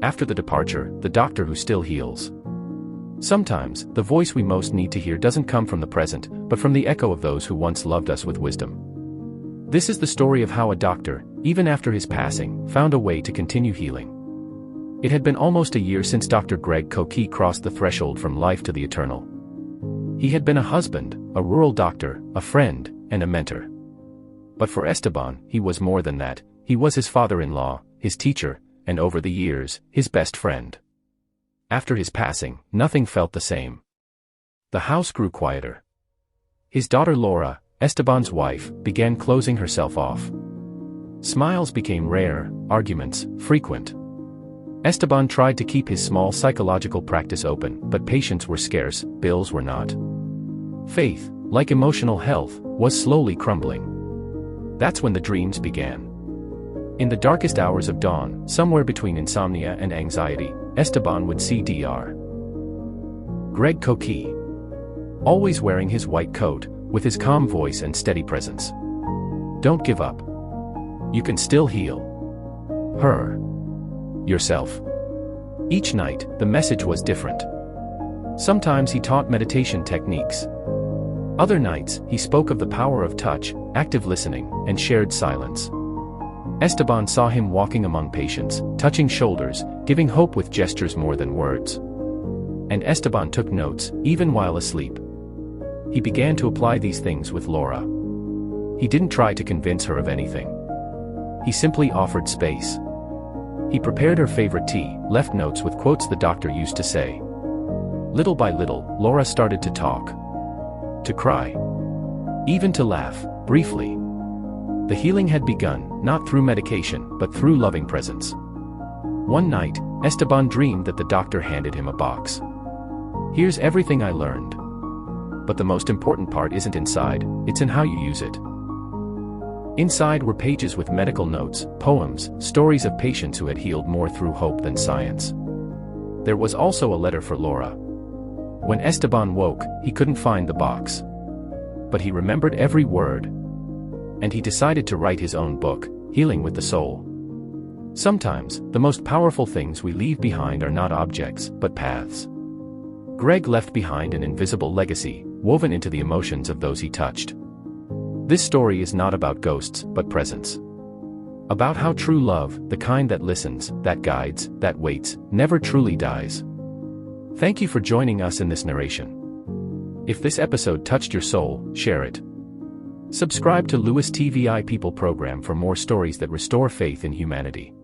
After the departure, the doctor who still heals. Sometimes, the voice we most need to hear doesn't come from the present, but from the echo of those who once loved us with wisdom. This is the story of how a doctor, even after his passing, found a way to continue healing. It had been almost a year since Dr. Greg COKY crossed the threshold from life to the eternal. He had been a husband, a rural doctor, a friend, and a mentor. But for Esteban, he was more than that. He was his father-in-law, his teacher, and over the years, his best friend. After his passing, nothing felt the same. The house grew quieter. His daughter Laura, Esteban's wife, began closing herself off. Smiles became rare, arguments frequent. Esteban tried to keep his small psychological practice open, but patients were scarce, bills were not. Faith, like emotional health, was slowly crumbling. That's when the dreams began. In the darkest hours of dawn, somewhere between insomnia and anxiety, Esteban would see Dr. Greg COKY. Always wearing his white coat, with his calm voice and steady presence. Don't give up. You can still heal. Yourself. Each night, the message was different. Sometimes he taught meditation techniques. Other nights, he spoke of the power of touch, active listening, and shared silence. Esteban saw him walking among patients, touching shoulders, giving hope with gestures more than words. And Esteban took notes, even while asleep. He began to apply these things with Laura. He didn't try to convince her of anything. He simply offered space. He prepared her favorite tea, left notes with quotes the doctor used to say. Little by little, Laura started to talk. To cry. Even to laugh, briefly. The healing had begun, not through medication, but through loving presence. One night, Esteban dreamed that the doctor handed him a box. Here's everything I learned. But the most important part isn't inside, it's in how you use it. Inside were pages with medical notes, poems, stories of patients who had healed more through hope than science. There was also a letter for Laura. When Esteban woke, he couldn't find the box. But he remembered every word. And he decided to write his own book, Healing with the Soul. Sometimes, the most powerful things we leave behind are not objects, but paths. Greg left behind an invisible legacy, woven into the emotions of those he touched. This story is not about ghosts, but presence. About how true love, the kind that listens, that guides, that waits, never truly dies. Thank you for joining us in this narration. If this episode touched your soul, share it. Subscribe to Louis TVi People Program for more stories that restore faith in humanity.